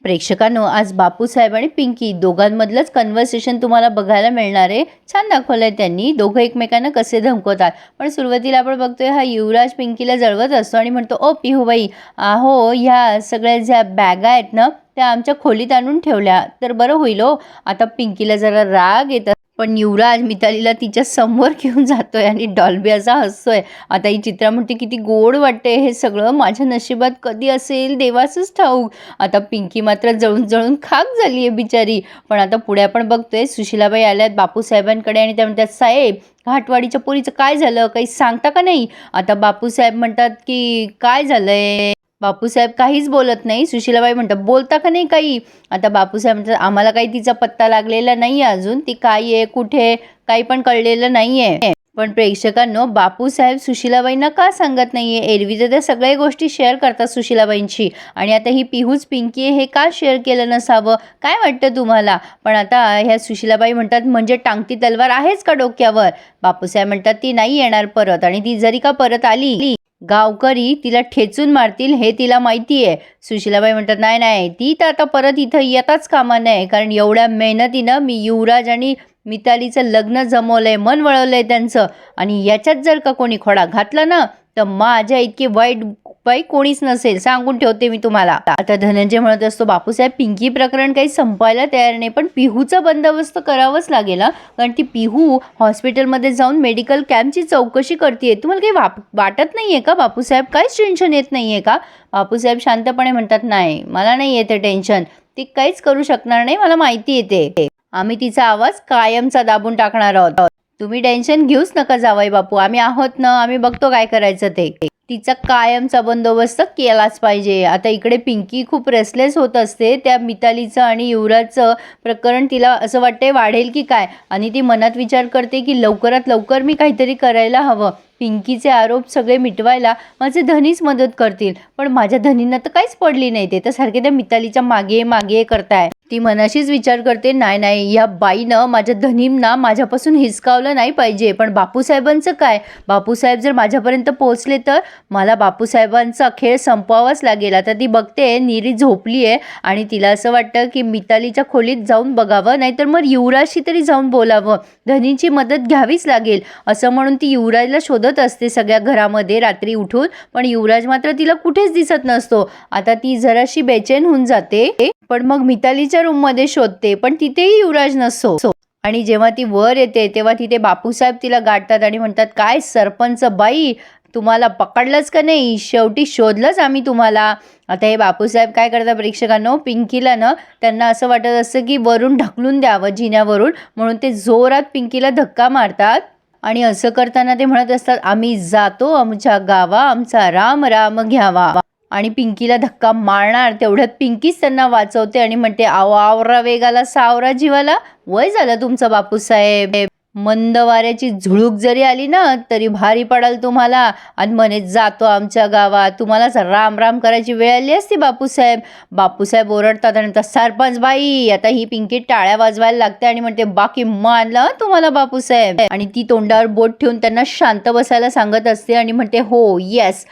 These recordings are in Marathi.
प्रेक्षकांनो, आज बापूसाहेब आणि पिंकी दोघांमधलंच कन्व्हर्सेशन तुम्हाला बघायला मिळणार आहे. छान दाखवलंय त्यांनी. दोघं एकमेकांना कसे धमकवतात. पण सुरुवातीला आपण बघतोय हा युवराज पिंकीला जळवत असतो आणि म्हणतो, ओ पिहूबाई, अहो ह्या सगळ्या ज्या बॅगा आहेत ना त्या आमच्या खोलीत आणून ठेवल्या तर बरं होईल हो. आता पिंकीला जरा राग येत, पण युवराज मितालीला तिच्या समोर घेऊन जातोय आणि डॉल्बी असा हसतोय. आता ही चित्रा म्हणते, किती गोड वाटते हे सगळं, माझ्या नशिबात कधी असेल देवाचंच ठाऊक. आता पिंकी मात्र जळून जळून खाक झाली आहे बिचारी. पण आता पुढे आपण बघतोय सुशीलाबाई आल्यात बापूसाहेबांकडे आणि त्या म्हणतात, साहेब घाटवाडीच्या पोरीचं काय झालं, काही सांगता का नाही. आता बापूसाहेब म्हणतात की काय झालंय. बापूसाहेब काहीच बोलत नाही. सुशीलाबाई म्हणतात, बोलता का नाही काही. आता बापूसाहेब म्हणतात, आम्हाला काही तिचा पत्ता लागलेला नाही अजून, ती काय आहे कुठे काही पण कळलेलं नाहीये. पण प्रेक्षकांनो, बापूसाहेब सुशीलाबाईंना का सांगत नाहीये. एरवी तर त्या सगळ्या गोष्टी शेअर करतात सुशीलाबाईंची, आणि आता ही पिहूच पिंकी आहे हे का शेअर केलं नसावं, काय वाटतं तुम्हाला. पण आता ह्या सुशीलाबाई म्हणतात, म्हणजे टांगती तलवार आहेच का डोक्यावर. बापूसाहेब म्हणतात, ती नाही येणार परत, आणि ती जरी का परत आली गावकरी तिला ठेचून मारतील हे तिला माहिती आहे. सुशीलाबाई म्हणतात, नाही नाही, ती तर आता परत इथं येताच कामा नाही, कारण एवढ्या मेहनतीनं मी युवराज आणि मितालीचं लग्न जमवलंय, मन वळवलंय त्यांचं, आणि याच्यात जर का कोणी खोडा घातला ना तर माझ्या इतकी वाईट बाई कोणीच नसेल, सांगून ठेवते मी तुम्हाला. आता धनंजय म्हणत असतो, बापूसाहेब पिंकी प्रकरण काही संपायला तयार नाही, पण पिहूचा बंदोबस्त करावाच लागेल, कारण ती पिहू हॉस्पिटलमध्ये जाऊन मेडिकल कॅम्पची चौकशी करते. तुम्हाला काही वाटत नाहीये का बापूसाहेब, काहीच टेन्शन येत नाहीये का. बापूसाहेब शांतपणे म्हणतात, नाही मला नाही येते टेन्शन, ती काहीच करू शकणार नाही, मला माहिती येते. आम्ही तिचा आवाज कायमचा दाबून टाकणार आहोत. तुम्ही टेन्शन घेऊच नका जावई बापू, आम्ही आहोत ना, आम्ही बघतो काय करायचं ते. तिचा कायमचा बंदोबस्त केलाच पाहिजे. आता इकडे पिंकी खूप रेस्टलेस होत असते. त्या मितालीचं आणि युवराजचं प्रकरण तिला असं वाटतंय वाढेल की काय, आणि ती मनात विचार करते की लवकरात लवकर मी काहीतरी करायला हवं. पिंकीचे आरोप सगळे मिटवायला माझे धनीच मदत करतील, पण माझ्या धनींना तर काहीच पडली नाही. ते तर सारखे त्या मितालीच्या मागे मागे करताय. ती मनाशीच विचार करते, नाही नाही, या बाईनं माझ्या धनींना माझ्यापासून हिसकावलं नाही पाहिजे. पण बापूसाहेबांचं काय. बापूसाहेब जर माझ्यापर्यंत पोहोचले तर मला बापूसाहेबांचा खेळ संपवावाच लागेल. आता ती बघते नीरी झोपली आहे, आणि तिला असं वाटतं की मितालीच्या खोलीत जाऊन बघावं, नाहीतर मग युवराजशी तरी जाऊन बोलावं, धनीची मदत घ्यावीच लागेल. असं म्हणून ती युवराजला शोधत असते सगळ्या घरामध्ये रात्री उठून, पण युवराज मात्र तिला कुठेच दिसत नसतो. आता ती जराशी बेचैन होऊन जाते, पण मग मितालीच्या रूम मध्ये शोधते, पण तिथेही युवराज नसतो. आणि जेव्हा ती वर येते तेव्हा तिथे बापूसाहेब तिला गाठतात आणि म्हणतात, काय सरपंच बाई, तुम्हाला पकडलंच का नाही, शेवटी शोधलंच आम्ही तुम्हाला. आता हे बापूसाहेब काय करतात प्रेक्षकांनो, पिंकीला ना त्यांना असं वाटत असतं की वरून ढकलून द्यावं जिन्यावरून, म्हणून ते जोरात पिंकीला धक्का मारतात. आणि असं करताना ते म्हणत असतात, आम्ही जातो आमच्या गावा, आमचा राम राम घ्यावा. आणि पिंकीला धक्का मारणार तेवढ्यात पिंकीच त्यांना वाचवते आणि म्हणते, आवरा वेगाला सावरा जीवाला, वय झालं तुमचं बापूसाहेब. मंद वाऱ्याची झुळूक जरी आली ना तरी भारी पडाल तुम्हाला, आणि म्हणे जातो आमच्या गावात. तुम्हालाच राम राम करायची वेळ आली असती बापूसाहेब. बापूसाहेब ओरडतात आणि सरपंच बाई. आता ही पिंकी टाळ्या वाजवायला लागते आणि म्हणते, बाकी मानलं तुम्हाला बापूसाहेब. आणि ती तोंडावर बोट ठेवून त्यांना शांत बसायला सांगत असते आणि म्हणते, हो येस,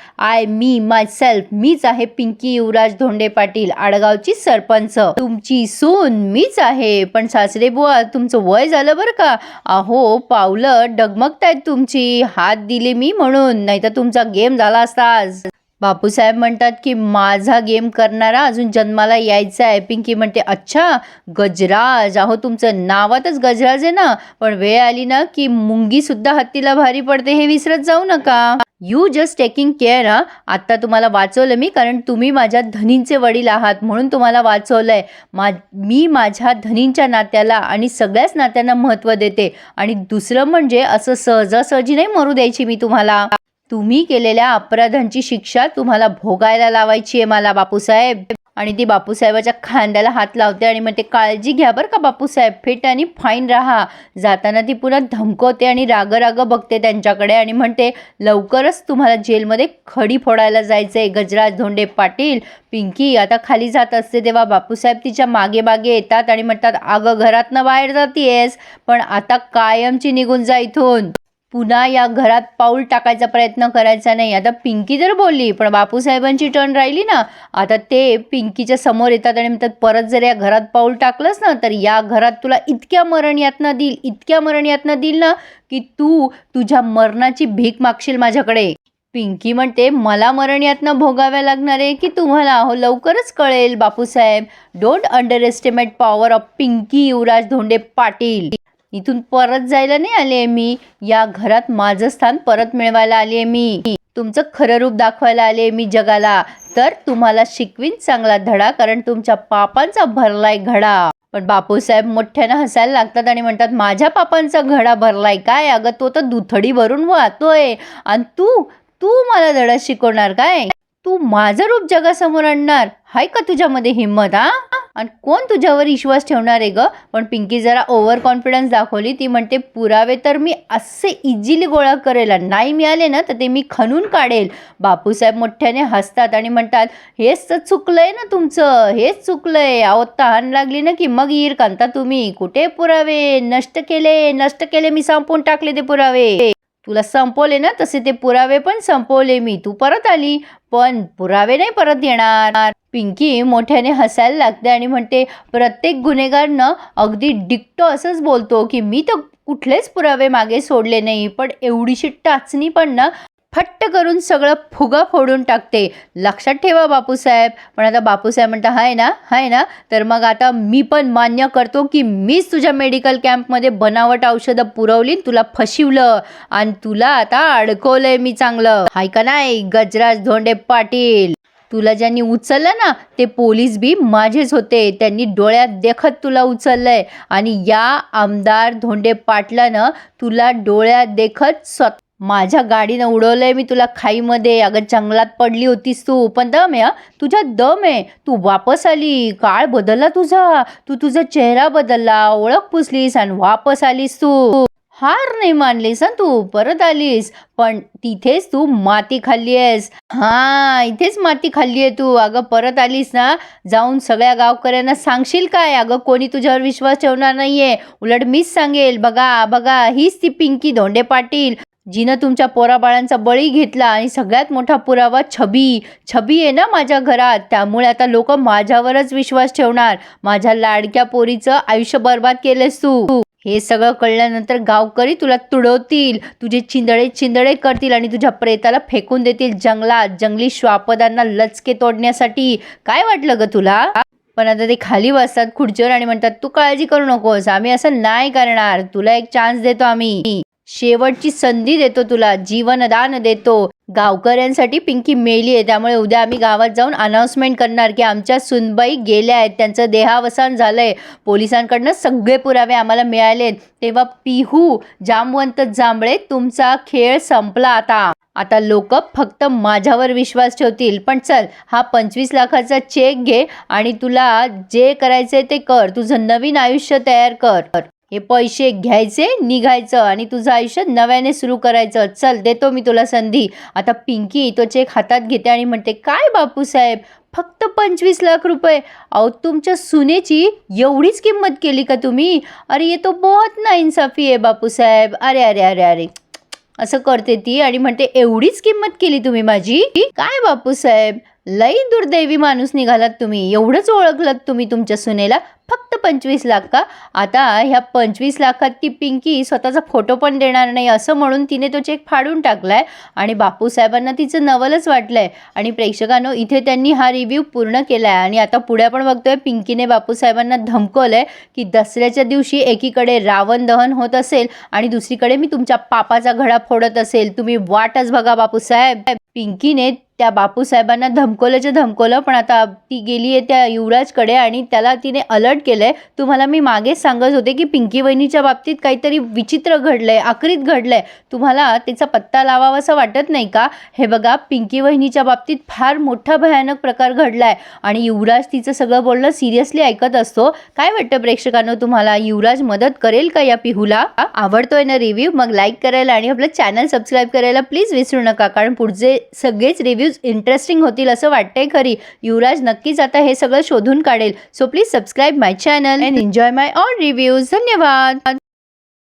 मी माय सेल्फ, मीच आहे पिंकी युवराज धोंडे पाटील, आडगावची सरपंच, तुमची सून मीच आहे. पण सासरे बुवा, तुमचं वय झालं बरं का. अहो पावलं डगमगतायत तुमची, हात दिले मी म्हणून, नाही तर तुमचा गेम झाला असता आज. बापूसाहेब म्हणतात की माझा गेम करणारा अजून जन्माला यायचा आहे. पिंकी म्हणते, अच्छा गजराज, अहो तुमचं नावातच गजराज आहे ना, पण वेळ आली ना की मुंगी सुद्धा हत्तीला भारी पडते, हे विसरत जाऊ नका. You just taking care. आता तुम्हाला वाचवलं मी, कारण तुम्ही माझ्या धनींचे वडील आहात म्हणून तुम्हाला वाचवलंय. मी माझ्या धनींच्या नात्याला आणि सगळ्याच नात्यांना महत्त्व देते, आणि दुसरं म्हणजे असं सहजासहजी नाही मरू द्यायची मी तुम्हाला. तुम्ही केलेल्या अपराधांची शिक्षा तुम्हाला भोगायला लावायची आहे मला बापूसाहेब. आणि ती बापूसाहेबाच्या खांद्याला हात लावते आणि म्हणते, काळजी घ्या बरं का बापूसाहेब, फिट आणि फाईन राहा. जाताना ती पुन्हा धमकवते आणि राग बघते त्यांच्याकडे आणि म्हणते, लवकरच तुम्हाला जेलमध्ये खडी फोडायला जायचंय गजराज धोंडे पाटील. पिंकी आता खाली जात असते तेव्हा बापूसाहेब तिच्या मागे मागे येतात आणि म्हणतात, अगं घरातनं बाहेर जातीयेस, पण आता कायमची निघून जा इथून. पुन्हा या घरात पाऊल टाकायचा प्रयत्न करायचा नाही. आता पिंकी तर बोलली, पण बापूसाहेबांची टर्न राहिली ना. आता ते पिंकीच्या समोर येतात आणि म्हणतात, परत जर या घरात पाऊल टाकलंस ना, तर या घरात तुला इतक्या मरण यातना देईल, इतक्या मरण यातना देईल ना, की तू तुझ्या मरणाची भीक मागशील माझ्याकडे. पिंकी म्हणते, मला मरण यातना भोगाव्या लागणार आहे की तुम्हाला? हो, लवकरच कळेल Bapusaheb. Don't underestimate power of Pinky Yuvraj Dhonde Patil. इथून परत जायला नाही आले मी, या घरात माझं स्थान परत मिळवायला आले मी. तुमचं खरं रूप दाखवायला आले मी जगाला. तर तुम्हाला शिकवीन चांगला धडा, कारण तुमच्या पापांचा भरलाय घडा. पण बापूसाहेब मोठ्यानं हसायला लागतात आणि म्हणतात, माझ्या पापांचा घडा भरलाय काय? अगं तो तर दुथडी भरून वाहतोय, आणि तू तू मला धडा शिकवणार काय? तू माझं रूप जगासमोर आणणार? हाय का तुझ्यामध्ये हिंमत? आणि कोण तुझ्यावर विश्वास ठेवणार आहे ग? पण पिंकी जरा ओव्हर कॉन्फिडन्स दाखवली. ती म्हणते, पुरावे तर मी असे इझिली गोळा करेल, नाही मिळाले ना तर ते मी खणून काढेल. बापूसाहेब मोठ्याने हसतात आणि म्हणतात, हेच तर चुकलंय ना तुमचं, हेच चुकलंय. अहो, तहान लागली ना की मग येईल कांता तुम्ही. कुठे पुरावे? नष्ट केले मी, संपवून टाकले ते पुरावे. तुला संपवले ना तसे ते पुरावे पण संपवले मी. तू परत आली, पण पुरावे नाही परत येणार. पिंकी मोठ्याने हसायला लागते आणि म्हणते, प्रत्येक गुन्हेगारनं अगदी डिक्टो असंच बोलतो की मी तर कुठलेच पुरावे मागे सोडले नाही, पण एवढीशी टाचणी पण ना फट्ट करून सगळं फुगा फोडून टाकते. लक्षात ठेवा बापूसाहेब. पण आता बापूसाहेब म्हणता, हाय ना, तर मग आता मी पण मान्य करतो की मीच तुझ्या मेडिकल कॅम्पमध्ये बनावट औषधं पुरवली, तुला फसवलं आणि तुला आता अडकवलंय मी चांगलं. हाय का नाही गजराज धोंडे पाटील? तुला ज्यांनी उचललं ना ते पोलीस बी माझेच होते. त्यांनी डोळ्यात देखत तुला उचललंय, आणि या आमदार धोंडे पाटलानं तुला डोळ्यात देखत माझ्या गाडीनं उडवलंय मी तुला खाईमध्ये. अगं जंगलात पडली होतीस तू, पण दम आहे, तुझ्यात दम आहे. तू वापस आली, काळ बदलला तुझा, तुझा चेहरा बदलला, ओळख पुसलीस आणि वापस आलीस तू. हार नाही मानलीस तू, परत आलीस. पण तिथेच तू माती खाल्ली आहेस. इथेच माती खाल्ली आहे तू. अगं परत आलीस ना, जाऊन सगळ्या गावकऱ्यांना सांगशील काय? अगं कोणी तुझ्यावर विश्वास ठेवणार नाहीये, उलट मीच सांगेल. बघा हीच ती पिंकी धोंडे पाटील, जिनं तुमच्या पोराबाळांचा बळी घेतला. आणि सगळ्यात मोठा पुरावा छबी आहे ना माझ्या घरात. त्यामुळे आता लोक माझ्यावरच विश्वास ठेवणार. माझ्या लाडक्या पोरीचं आयुष्य बर्बाद केलेस तू. हे सगळं कळल्यानंतर गावकरी तुला तुडवतील, तुझे चिंदडे करतील आणि तुझ्या प्रेताला फेकून देतील जंगलात, जंगली श्वापदांना लचके तोडण्यासाठी. काय वाटलं ग तुला? पण आता ते खाली बसतात खुर्चीवर आणि म्हणतात, तू काळजी करू नकोस, आम्ही असं नाही करणार. तुला एक चान्स देतो आम्ही, शेवटची संधी देतो तुला, जीवनदान देतो. गावकऱ्यांसाठी पिंकी मेली आहे, त्यामुळे उद्या आम्ही गावात जाऊन अनाउन्समेंट करणार की आमच्या सुनबाई गेल्या आहेत, त्यांचं देहावसान झालंय. पोलिसांकडनं सगळे पुरावे आम्हाला मिळालेत. तेव्हा पिहू जामवंत जांभळे, तुमचा खेळ संपला. आता लोक फक्त माझ्यावर विश्वास ठेवतील. पण चल, हा 25 लाखाचा चेक घे आणि तुला जे करायचंय ते कर. तुझं नवीन आयुष्य तयार कर. हे पैसे घ्यायचे, निघायचं आणि तुझं आयुष्य नव्याने सुरू करायचं. चल, देतो मी तुला संधी. आता पिंकी तो चेक हातात घेते आणि म्हणते, काय बापूसाहेब, फक्त 25 लाख रुपये? अहो, तुमच्या सुनेची एवढीच किंमत केली का तुम्ही? अरे ये तो बहुत नाइंसाफी आहे बापूसाहेब. अरे असं करते ती आणि म्हणते, एवढीच किंमत केली तुम्ही माझी? काय बापूसाहेब, लई दुर्दैवी माणूस निघालात तुम्ही. एवढंच ओळखलात तुम्ही तुमच्या सुनेला? फक्त 25 लाख का? आता ह्या 25 लाखात ती पिंकी स्वतःचा फोटो पण देणार नाही असं म्हणून तिने तो चेक फाडून टाकलाय. आणि बापूसाहेबांना तिचं नवलच वाटलंय. आणि प्रेक्षकांनो, इथे त्यांनी हा रिव्ह्यू पूर्ण केलाय. आणि आता पुढे आपण बघतोय, पिंकीने बापूसाहेबांना धमकवलंय की दसऱ्याच्या दिवशी एकीकडे रावण दहन होत असेल आणि दुसरीकडे मी तुमच्या पापाचा घडा फोडत असेल. तुम्ही वाटच बघा बापूसाहेब. पिंकीने त्या बापूसाहेबांना धमकवलं, पण आता ती गेली आहे त्या युवराजकडे आणि त्याला तिने अलर्ट केलंय. तुम्हाला मी मागेच सांगत होते की पिंकी वहिनीच्या बाबतीत काहीतरी विचित्र घडलंय, आक्रीत घडलंय. तुम्हाला त्याचा पत्ता लावावा असं वाटत नाही का? हे बघा, पिंकी वहिनीच्या बाबतीत फार मोठा भयानक प्रकार घडलाय आणि युवराज तिचं सगळं बोलणं सिरियसली ऐकत असतो. काय वाटतं प्रेक्षकांनो तुम्हाला? युवराज मदत करेल का या पिहूला? आवडतोय ना रिव्ह्यू? मग लाईक करायला आणि आपलं चॅनल सबस्क्राईब करायला प्लीज विसरू नका, कारण पुढचे सगळेच रिव्ह्यूज इंटरेस्टिंग होतील असं वाटतंय. खरी युवराज नक्कीच आता हे सगळं शोधून काढेल. So please subscribe my channel and enjoy my all reviews. धन्यवाद.